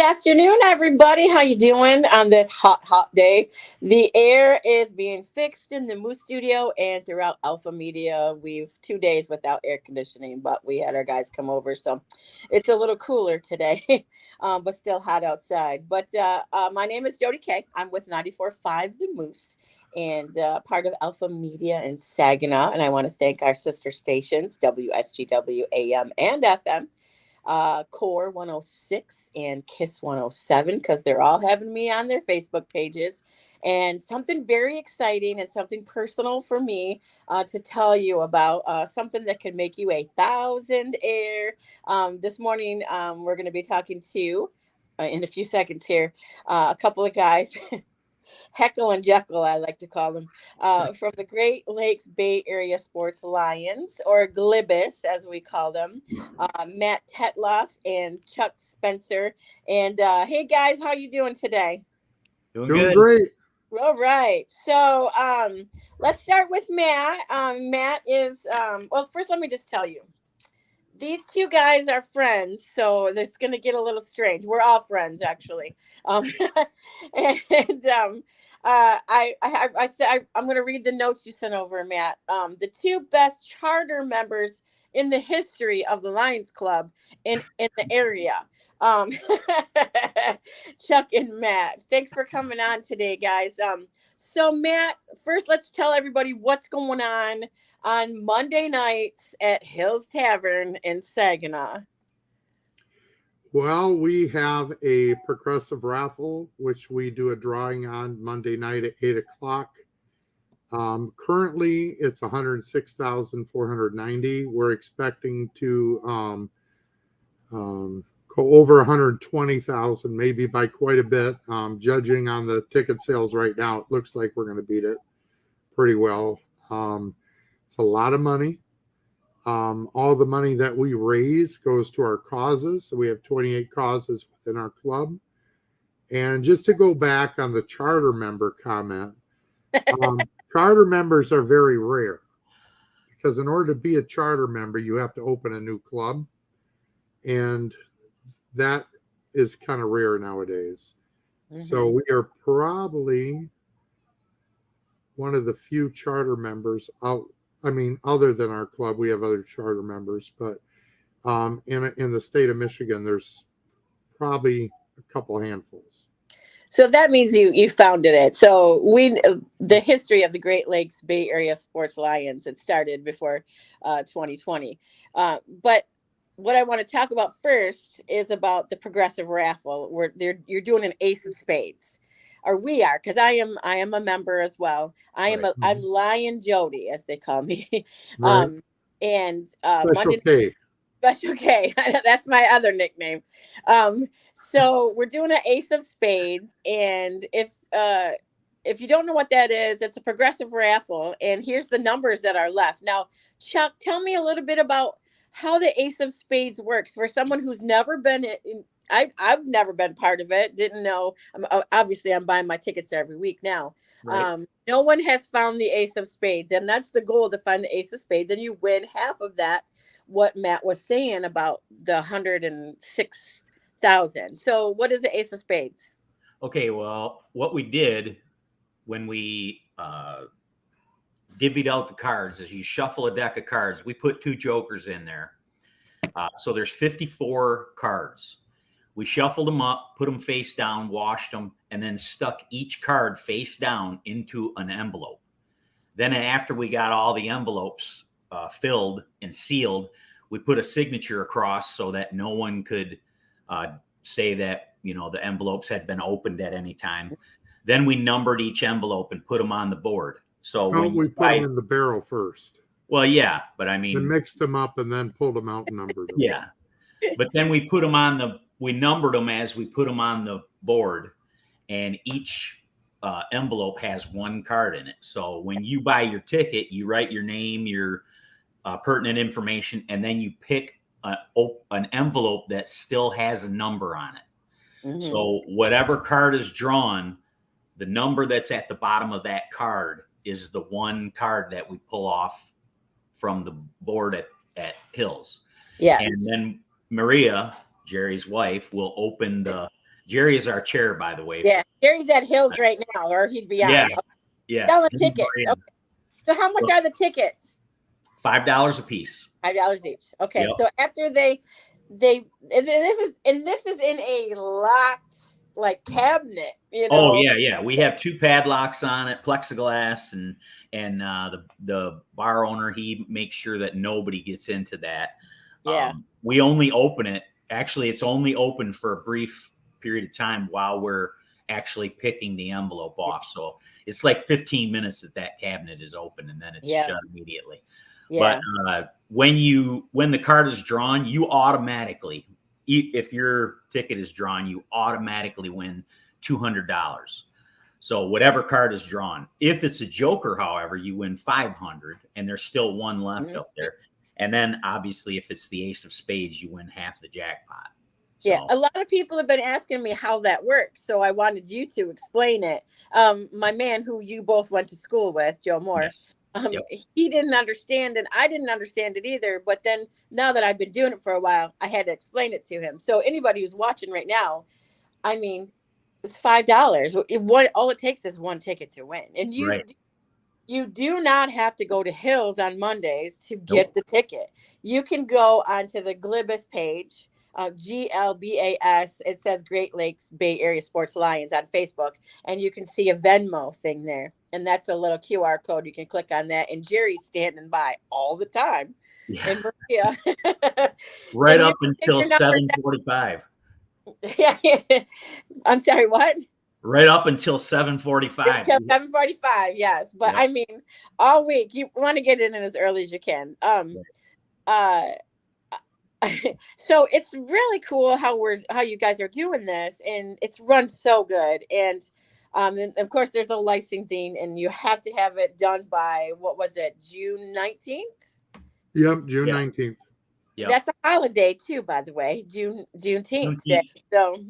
afternoon, everybody. How you doing on this hot day? The air is being fixed in the Moose Studio and throughout Alpha Media. We've 2 days without air conditioning, but we had our guys come over, so it's a little cooler today, but still hot outside. But my name is Jody K. I'm with 94.5 The Moose and part of Alpha Media in Saginaw. And I want to thank our sister stations, WSGW AM and FM, Core 106 and Kiss 107, because they're all having me on their Facebook pages. And something very exciting and something personal for me to tell you about, something that could make you a thousand air. This morning, we're going to be talking to, in a few seconds here, a couple of guys. Heckle and Jekyll, I like to call them, from the Great Lakes Bay Area Sports Lions, or Glibus, as we call them, Matt Tetloff and Chuck Spencer. And hey, guys, how you doing today? Doing Doing good. great. All right. So let's start with Matt. Matt is, well, first, let me just tell you. These two guys are friends, so it's going to get a little strange. We're all friends, actually. Um, and I said I'm going to read the notes you sent over, Matt. The two best charter members in the history of the Lions Club in the area. Um, Chuck and Matt. Thanks for coming on today, guys. So Matt, first let's tell everybody what's going on Monday nights at Hills Tavern in Saginaw. Well, we have a progressive raffle, which we do a drawing on Monday night at 8 o'clock. Currently, it's 106,490. We're expecting to go over 120,000, maybe by quite a bit. Judging on the ticket sales right now, it looks like we're going to beat it pretty well. It's a lot of money. All the money that we raise goes to our causes. So we have 28 causes within our club. And just to go back on the charter member comment, charter members are very rare because in order to be a charter member, you have to open a new club. And that is kind of rare nowadays. Mm-hmm. So we are probably one of the few charter members out. I mean, other than our club, we have other charter members, but in the state of Michigan, there's probably a couple handfuls. So that means you founded it. So the history of the Great Lakes Bay Area Sports Lions, it started before 2020. But what I want to talk about first is about the progressive raffle, where you're doing an ace of spades. Or we are, because I am a member as well. I'm Lion Jody, as they call me. Right. And Special K. Special K. That's my other nickname. So we're doing an ace of spades, and if you don't know what that is, it's a progressive raffle. And here's the numbers that are left. Now, Chuck, tell me a little bit about how the ace of spades works for someone who's never been in. I've never been part of it. Didn't know. Obviously, I'm buying my tickets every week now. Right. No one has found the ace of spades, and that's the goal, to find the ace of spades. And you win half of that. What Matt was saying about the 106,000. So, what is the ace of spades? Okay, well, what we did when we divvied out the cards is you shuffle a deck of cards. We put two jokers in there, so there's 54 cards. We shuffled them up, put them face down, washed them, and then stuck each card face down into an envelope. Then after we got all the envelopes filled and sealed, we put a signature across so that no one could say that, the envelopes had been opened at any time. Then we numbered each envelope and put them on the board. So we put them in the barrel first. Well, yeah, but I mean, and mixed them up and then pulled them out and numbered them. Yeah, but then we put them we numbered them as we put them on the board, and each envelope has one card in it. So when you buy your ticket, you write your name, your pertinent information, and then you pick an envelope that still has a number on it. Mm-hmm. So whatever card is drawn, the number that's at the bottom of that card is the one card that we pull off from the board at Hills. Yes. And then Maria, Jerry's wife, will open the Jerry is our chair, by the way. Yeah, Jerry's at Hills right now, or he'd be on. Yeah. Yeah. Selling tickets. Okay. So how much are the tickets? $5 a piece. $5 each. Okay. Yep. So after they and this is in a locked like cabinet, you know. Oh yeah. We have 2 padlocks on it, plexiglass, and the bar owner, he makes sure that nobody gets into that. Yeah. We only open it. Actually, it's only open for a brief period of time while we're actually picking the envelope off. So it's like 15 minutes that cabinet is open, and then it's shut immediately. Yeah. But when the card is drawn, you automatically, if your ticket is drawn, you automatically win $200. So whatever card is drawn. If it's a joker, however, you win $500, and there's still one left up there. And then obviously, if it's the ace of spades, you win half the jackpot. So. Yeah, a lot of people have been asking me how that works, so I wanted you to explain it. My man, who you both went to school with, Joe Moore, he didn't understand, and I didn't understand it either. But then, now that I've been doing it for a while, I had to explain it to him. So anybody who's watching right now, I mean, it's $5. All it takes is one ticket to win, and you do not have to go to Hills on Mondays to get the ticket. You can go onto the Glibus page. GLBAS, it says Great Lakes Bay Area Sports Lions on Facebook, and you can see a Venmo thing there, and that's a little QR code. You can click on that, and Jerry's standing by all the time. And Maria, right up until 7:45. Yeah, I'm sorry, what? Right up until 7:45. Until 7:45, yes. But I mean, all week you want to get in as early as you can. So it's really cool how you guys are doing this, and it's run so good. And of course there's a licensing, and you have to have it done by, what was it, June 19th? Yep, June 19th. Yep. That's a holiday too, by the way, Juneteenth Day. So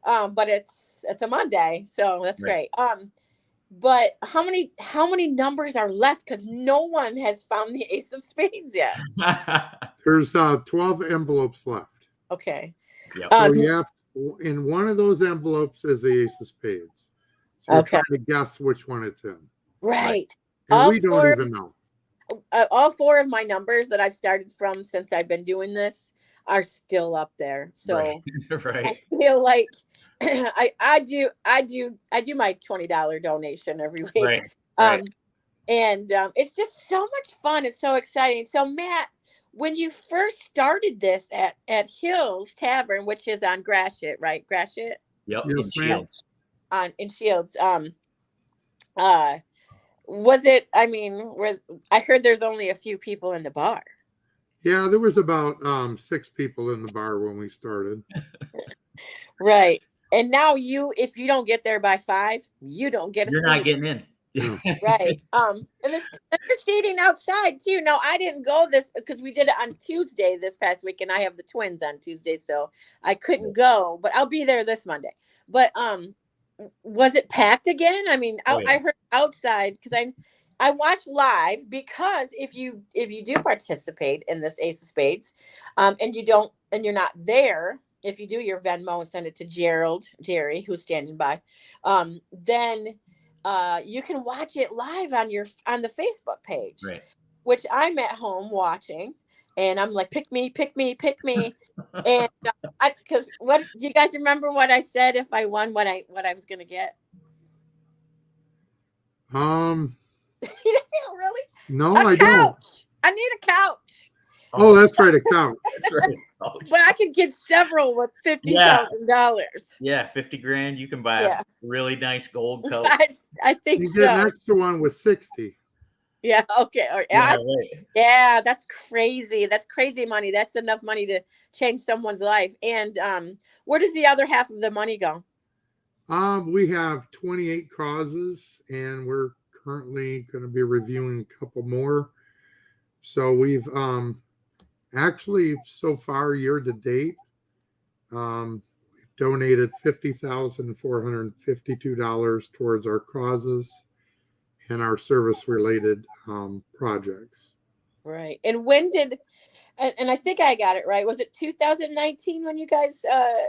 but it's a Monday, so that's great. But how many numbers are left? Because no one has found the ace of spades yet. There's 12 envelopes left. Okay. Yep. So in one of those envelopes is the ace of spades. So you're trying to guess which one it's in. Right. And we don't even know. All 4 of my numbers that I've started from since I've been doing this are still up there. So I feel like I do my $20 donation every week. And it's just so much fun. It's so exciting. So Matt, when you first started this at Hills Tavern, which is on Gratiot, right? Gratiot? Yep. Yes, Shields. In Shields. Was it, I mean, I heard there's only a few people in the bar. Yeah, there was about 6 people in the bar when we started. Right. And now if you don't get there by 5, you don't get a seat. You're not getting in. Right. And there's seating outside too. No, I didn't go this because we did it on Tuesday this past week, and I have the twins on Tuesday, so I couldn't go, but I'll be there this Monday. But was it packed again? I mean, I heard outside, because I watch live, because if you do participate in this ace of spades, and you're not there, if you do your Venmo and send it to Jerry, who's standing by, then you can watch it live on the Facebook page, which I'm at home watching, and I'm like, pick me. And because what do you guys remember what I said if I won, what I was gonna get? Really? No, I don't. I need a couch. Oh, that's right, a couch. That's right. But I could get several with $50,000. Yeah, 50 grand. You can buy a really nice gold coat. I think you get an extra one with 60. Yeah. Okay. Yeah, that's crazy. That's crazy money. That's enough money to change someone's life. And where does the other half of the money go? We have 28 causes, and we're currently going to be reviewing a couple more. So we've actually, so far, year to date, we've donated $50,452 towards our causes and our service-related projects. Right. And when did and I think I got it right. Was it 2019 when you guys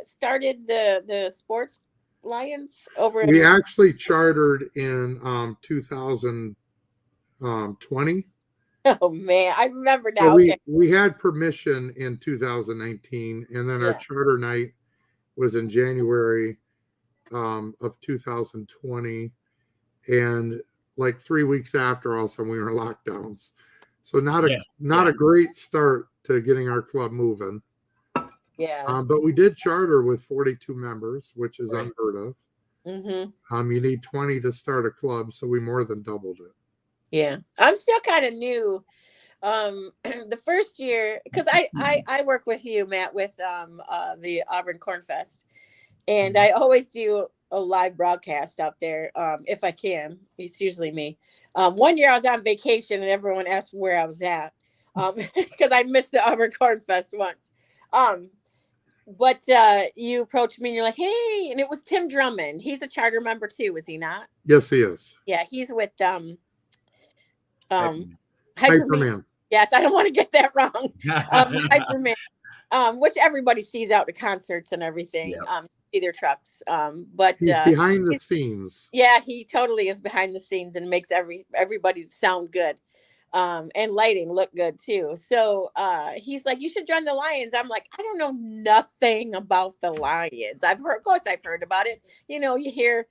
started the sports Lions over We in? actually chartered in 2020. Oh man, I remember So now. Okay, we had permission in 2019, and then our yeah, charter night was in January of 2020, and like 3 weeks after, all of a sudden we were in lockdowns. So not Yeah. a great start to getting our club moving. yeah. But we did charter with 42 members, which is Right. unheard of. Mm-hmm. You need 20 to start a club, so we more than doubled it. Yeah, I'm still kind of new. The first year, because I work with you, Matt, with the Auburn Corn Fest, and I always do a live broadcast out there if I can. It's usually me. One year I was on vacation and everyone asked where I was at because I missed the Auburn Corn Fest once. But you approached me and you're like, hey, and it was Tim Drummond. He's a charter member too, is he not? Yes, he is. Yeah, he's with Hyperman. Hyperman. Yes, I don't want to get that wrong. Hyperman, which everybody sees out to concerts and everything. Yeah. See their trucks. But He's behind the scenes. yeah, he totally is behind the scenes and makes everybody sound good. And lighting look good too. So he's like, you should join the Lions. I'm like, I don't know nothing about the Lions. Of course I've heard about it. You know, you hear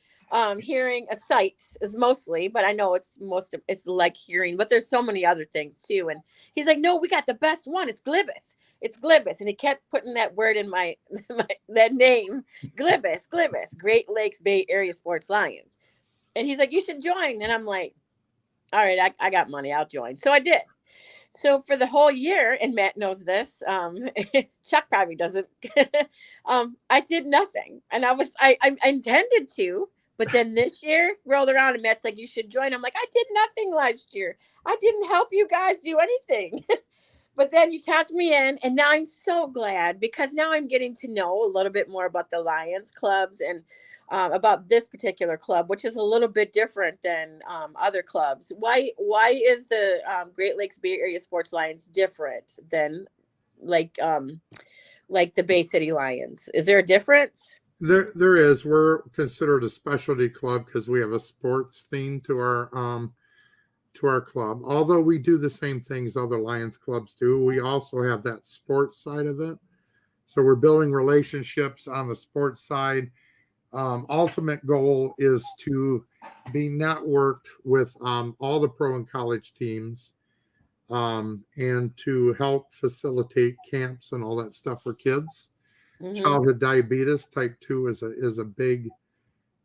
hearing a sight is mostly, but I know it's like hearing, but there's so many other things too. And he's like, no, we got the best one. It's Glibus. It's Glibus. And he kept putting that word in my that name, Glibus, Great Lakes Bay Area Sports Lions. And he's like, you should join. And I'm like, all right, I got money, I'll join. So I did. So for the whole year, and Matt knows this, Chuck probably doesn't. I did nothing, and I intended to, but then this year rolled around, and Matt's like, "You should join." I'm like, "I did nothing last year. I didn't help you guys do anything." But then you talked me in, and now I'm so glad because now I'm getting to know a little bit more about the Lions clubs and about this particular club, which is a little bit different than other clubs. Why is the Great Lakes Bay Area Sports Lions different than like the Bay City Lions? Is there a difference? There is. We're considered a specialty club because we have a sports theme to our club. Although we do the same things other Lions clubs do, we also have that sports side of it. So we're building relationships on the sports side. Ultimate goal is to be networked with all the pro and college teams and to help facilitate camps and all that stuff for kids. Mm-hmm. Childhood diabetes type 2 is a big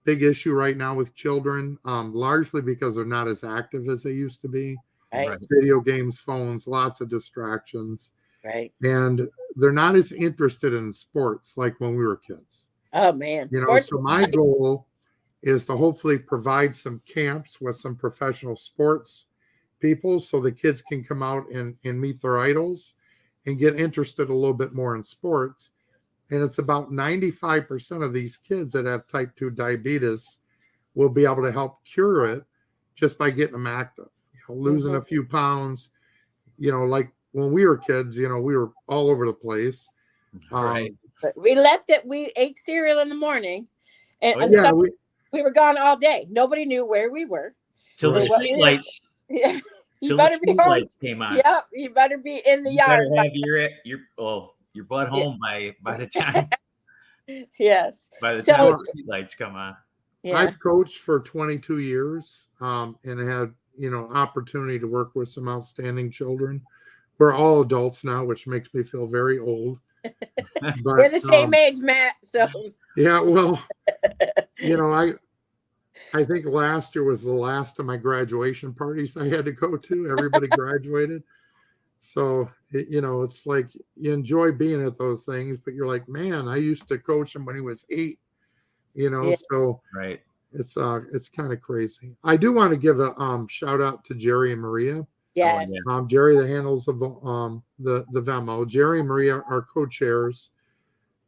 issue right now with children, largely because they're not as active as they used to be. Right. Video games, phones, lots of distractions. Right. And they're not as interested in sports like when we were kids. Oh man. You know, so my goal is to hopefully provide some camps with some professional sports people so the kids can come out and meet their idols and get interested a little bit more in sports. And it's about 95% of these kids that have type 2 diabetes will be able to help cure it just by getting them active, losing a few pounds. Like when we were kids, we were all over the place. Right. But we left it. We ate cereal in the morning, and we were gone all day. Nobody knew where we were till the street lights. Yeah, you better be home. Lights came on. Yeah, you better be in the yard. Better have your butt home by the time. Yes. By the time the street lights come on. Yeah. I've coached for 22 years and had opportunity to work with some outstanding children. We're all adults now, which makes me feel very old. But, we're the same age, Matt. So yeah, well, I think last year was the last of my graduation parties I had to go to. Everybody graduated. So, it's like you enjoy being at those things, but you're like, man, I used to coach him when he was 8, so right. It's kind of crazy. I do want to give a shout out to Jerry and Maria. Yes. Jerry, the handles of the Venmo. Jerry and Maria are co-chairs.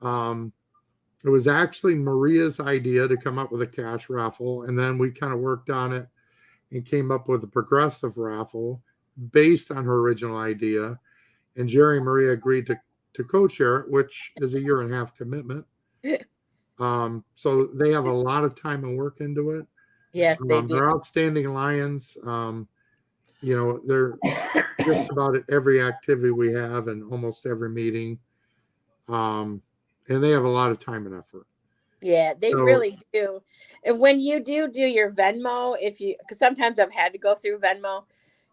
It was actually Maria's idea to come up with a cash raffle, and then we kind of worked on it and came up with a progressive raffle based on her original idea. and Jerry and Maria agreed to co-chair it, which is a 1.5 year commitment. So they have a lot of time and work into it. Yes, they do. They're outstanding lions. They're just about at every activity we have and almost every meeting. And they have a lot of time and effort. Yeah, they really do. And when you do your Venmo, because sometimes I've had to go through Venmo,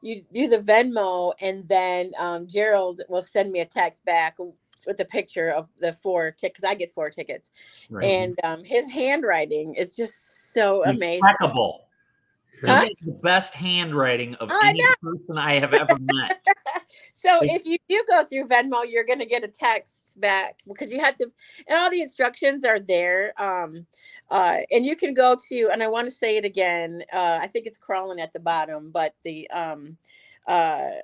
you do the Venmo, and then Gerald will send me a text back with a picture of the 4 tickets, because I get 4 tickets. Right. And his handwriting is just so amazing. Impeccable. Yeah. He has the best handwriting of any person I have ever met. So if you do go through Venmo, you're going to get a text back, because you had to, and all the instructions are there. And you can go to, and I want to say it again, I think it's crawling at the bottom, but the Glibas,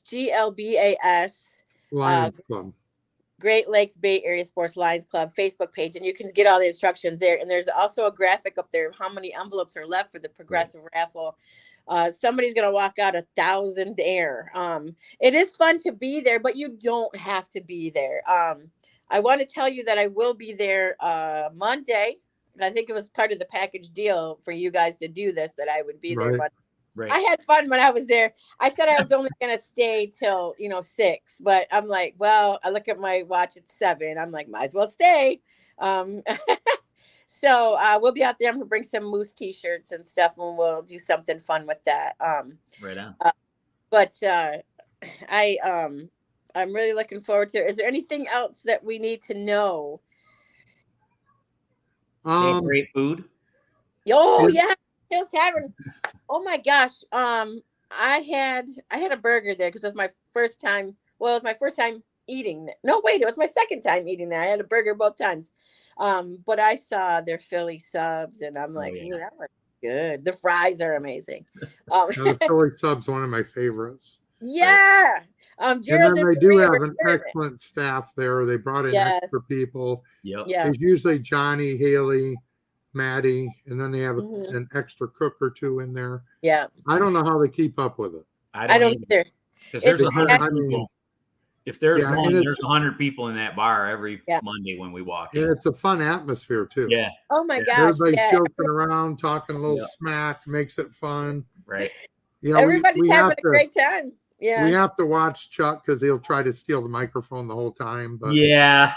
GLBAS, Lions Club. Great Lakes Bay Area Sports Lions Club Facebook page, and you can get all the instructions there. And there's also a graphic up there of how many envelopes are left for the progressive raffle. Somebody's going to walk out a thousandaire. It is fun to be there, but you don't have to be there. I want to tell you that I will be there Monday. I think it was part of the package deal for you guys to do this, that I would be there. But I had fun when I was there. I said I was only going to stay till 6, but I'm like, well, I look at my watch, it's 7. I'm like, might as well stay. So we'll be out there. I'm gonna bring some Moose t-shirts and stuff, and we'll do something fun with that. Right on. But I'm really looking forward to it. Is there anything else that we need to know? Great food. Oh yeah, Hills Tavern. Oh my gosh. I had a burger there because it was my first time. Well, it was my first time eating. No, wait, it was my second time eating there. I had a burger both times. But I saw their Philly subs, and I'm like, ooh, that looks good. The fries are amazing. The Philly subs, one of my favorites. Yeah. and Gerald then they do have an excellent staff there. They brought in extra people. Yep. Yeah. There's usually Johnny, Haley, Maddie, and then they have an extra cook or 2 in there. Yeah. I don't know how they keep up with it. I don't either. Because there's 100 people. I mean, if there's one, there's 100 people in that bar every Monday when we walk in. And it's a fun atmosphere too. Yeah. Oh my gosh. Everybody's joking around, talking a little smack, makes it fun. Right. Everybody's having a great time. Yeah. We have to watch Chuck because he'll try to steal the microphone the whole time. But yeah.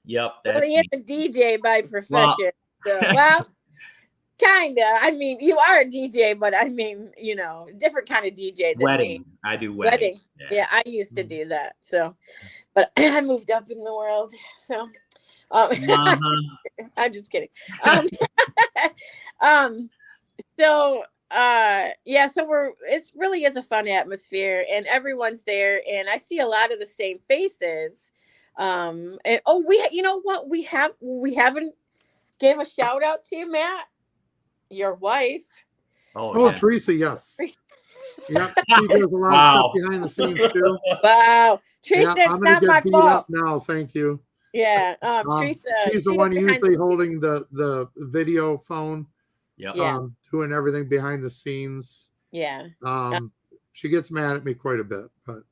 Yep. Well, he is a DJ by profession. Well, kinda. I mean, you are a DJ, but I mean, different kind of DJ than wedding. me. I do wedding. Yeah, I used to do that. So, but I moved up in the world. So, I'm just kidding. So it really is a fun atmosphere, and everyone's there, and I see a lot of the same faces. And we haven't gave a shout out to, Matt, your wife. Oh, Teresa, yes. Yep, she does a lot of stuff behind the scenes too. Wow, Teresa, it's not my fault. Now, thank you. Yeah, Teresa. She's the one usually holding the video phone. Yeah. Doing everything behind the scenes. Yeah. She gets mad at me quite a bit, but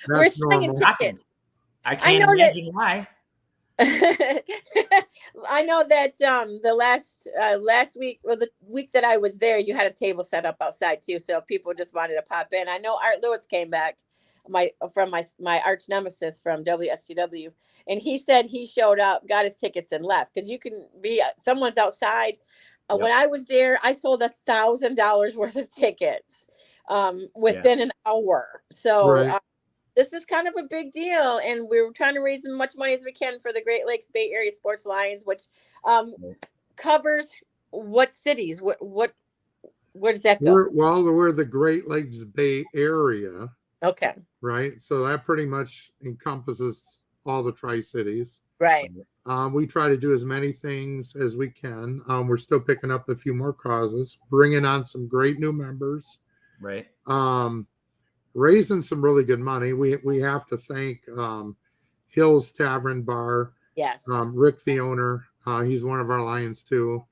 we're swinging tickets. I can't imagine why. I know that the last week, or the week that I was there, you had a table set up outside too, so people just wanted to pop in. I know Art Lewis came back, my arch nemesis from WSTW, and he said he showed up, got his tickets, and left, because you can be someone's outside. When I was there, I sold $1,000 worth of tickets within an hour. So this is kind of a big deal, and we're trying to raise as much money as we can for the Great Lakes Bay Area Sports Lions, which covers what cities? Where does that go? We're the Great Lakes Bay Area. Okay. Right. So that pretty much encompasses all the Tri-Cities. Right. We try to do as many things as we can. We're still picking up a few more causes, bringing on some great new members. Right. Raising some really good money. We have to thank Hills Tavern Bar. Yes. Rick, the owner, he's one of our Lions too.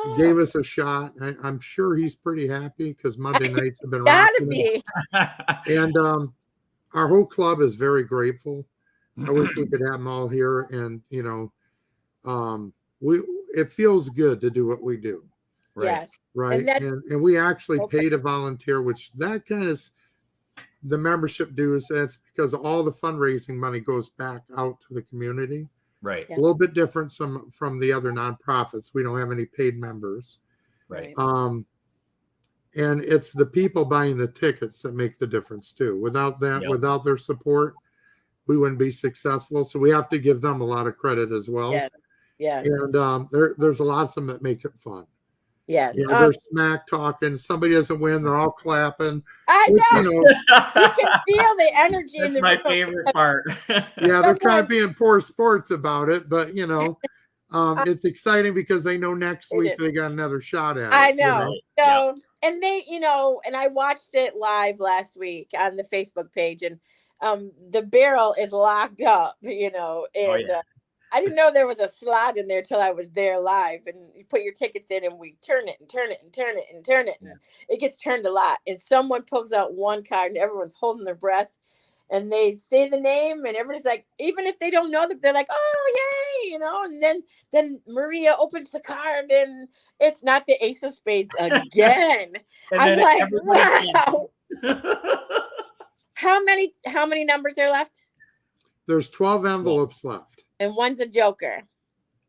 He gave us a shot. I'm sure he's pretty happy because Monday nights have been gotta rocking. be. And our whole club is very grateful. I wish we could have them all here, and it feels good to do what we do. Right. Yes. Right. And we actually pay to volunteer, which that kind of the membership dues. That's because all the fundraising money goes back out to the community. Right. A little bit different from the other nonprofits. We don't have any paid members. Right. And it's the people buying the tickets that make the difference too. Without that, without their support, we wouldn't be successful. So we have to give them a lot of credit as well. Yeah. Yes. And there's a lot of them that make it fun. Yes. They're smack talking. Somebody doesn't win, they're all clapping. I know. You can feel the energy. That's in the my room. favorite part. Yeah, they're kind of being poor sports about it, but it's exciting because they know next week they got another shot at it. I know. Yep. So, and they, and I watched it live last week on the Facebook page, and the barrel is locked up, and I didn't know there was a slot in there till I was there live, and you put your tickets in and we turn it and turn it and turn it and turn it. And it gets turned a lot. And someone pulls out one card and everyone's holding their breath and they say the name and everybody's like, even if they don't know them, they're like, oh, yay, and then Maria opens the card and it's not the ace of spades again. I'm like, wow. How many numbers are left? There's 12 envelopes left. And one's a joker.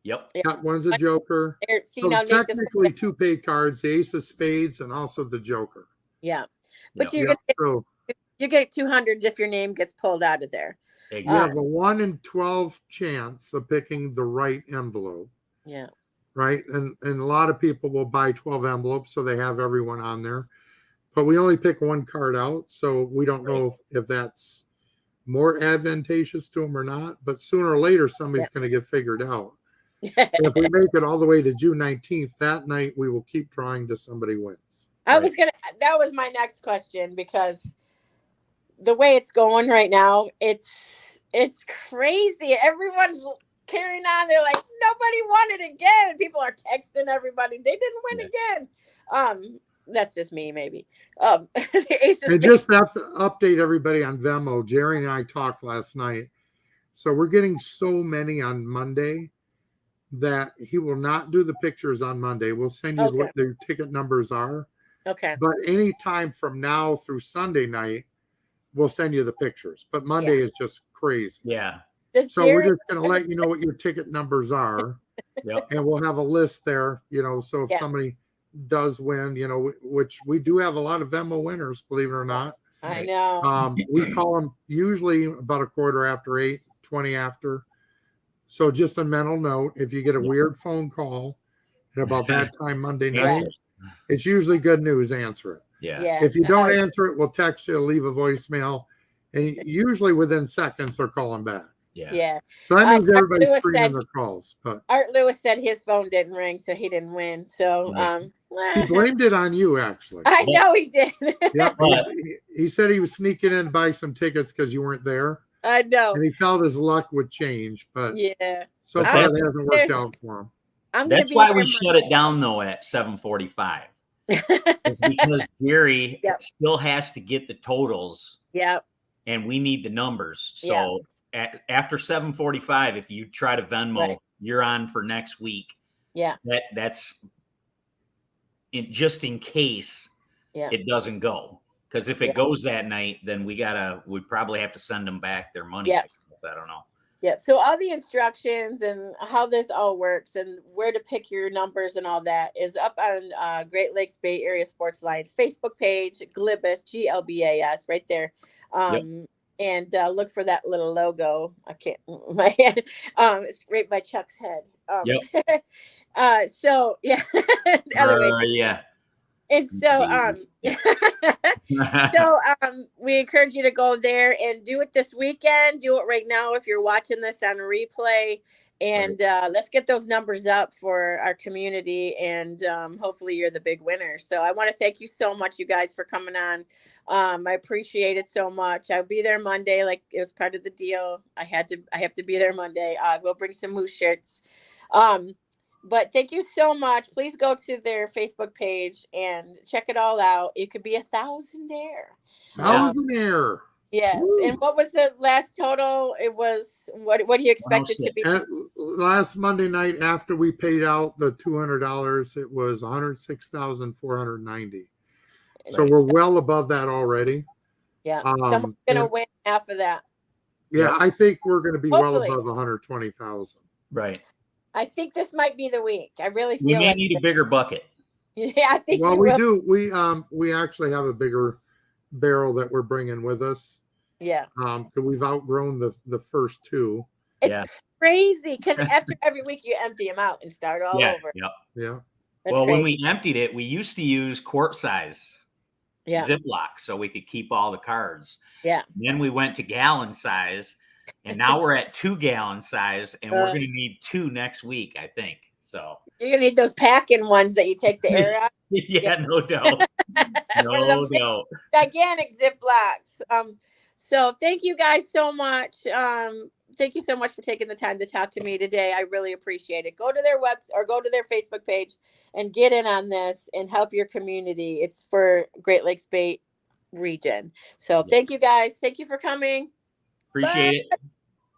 Yep. Yeah, one's a joker. So technically 2 paid cards, the ace of spades and also the joker. Yeah. But you get 200 if your name gets pulled out of there. Exactly. You have a 1 in 12 chance of picking the right envelope. Yeah. Right. And a lot of people will buy 12 envelopes so they have everyone on there. But we only pick one card out. So we don't know if that's more advantageous to them or not, but sooner or later somebody's going to get figured out. If we make it all the way to June 19th, that night we will keep trying till somebody wins. That was my next question, because the way it's going right now, it's crazy. Everyone's carrying on. They're like, nobody won it again. People are texting everybody, they didn't win again. That's just me, maybe. And just have to update everybody on Venmo. Jerry and I talked last night. So we're getting so many on Monday that he will not do the pictures on Monday. We'll send you what their ticket numbers are. Okay. But anytime from now through Sunday night, we'll send you the pictures. But Monday is just crazy. Yeah. So we're just going to let you know what your ticket numbers are. And we'll have a list there, so if somebody does win, which we do have a lot of Venmo winners, believe it or not. I know. We call them usually about 8:15, 20 after. So just a mental note, if you get a weird phone call at about that time Monday night, it's usually good news. Answer it. Yeah. If you don't answer it, we'll text you, leave a voicemail, and usually within seconds they're calling back. Yeah. So that means everybody's screening their calls. But Art Lewis said his phone didn't ring, so he didn't win. So he blamed it on you, actually. I know he did. He said he was sneaking in to buy some tickets because you weren't there. I know. And he felt his luck would change, but so But far it hasn't worked out for him. That's why we shut it down though at 7:45. It's because Gary still has to get the totals. And we need the numbers. So after 7:45, if you try to Venmo, you're on for next week. That's just in case it doesn't go. Because if it goes that night, then we probably have to send them back their money. I don't know. So all the instructions and how this all works and where to pick your numbers and all that is up on Great Lakes Bay Area Sports Alliance Facebook page, GLBAS, GLBAS, right there. And look for that little logo. I can't, my head. It's right by Chuck's head. So And so, we encourage you to go there and do it this weekend. Do it right now if you're watching this on replay. And let's get those numbers up for our community. And hopefully you're the big winner. So I want to thank you so much, you guys, for coming on. I appreciate it so much. I'll be there Monday. Like, it was part of the deal. I have to be there Monday. We'll bring some moose shirts. But thank you so much. Please go to their Facebook page and check it all out. It could be a thousandaire. Thousandaire. Yes. Woo. And what was the last total? It was what do you expect it to be? Last Monday night after we paid out the $200, it was 106,490. So Right. we're well above that already. Yeah. Someone's gonna And win half of that. yeah, Yep. I think we're going to be well Hopefully. above 120,000. Right. I think this might be the week. I really We feel may like need a bigger bucket. yeah, I think Well, you we will. do. We actually have a bigger barrel that we're bringing with us. Yeah. We've outgrown the first two. It's Yeah. crazy because after every week you empty them out and start all Yeah. over. Yep. Yeah. That's Well, when crazy. we emptied it, we used to use quart size Yeah. Ziploc so we could keep all the cards. Yeah. Then we went to gallon size, and now we're at 2-gallon size, and we're going to need 2 next week, I think. So You're gonna need those packing ones that you take the air out. yeah, no doubt. One of No them big, doubt. gigantic Ziplocs. So thank you guys so much. Thank you so much for taking the time to talk to me today. I really appreciate it. Go to their website or go to their Facebook page and get in on this and help your community. It's for Great Lakes Bay region. So thank you guys. Thank you for coming. Appreciate it.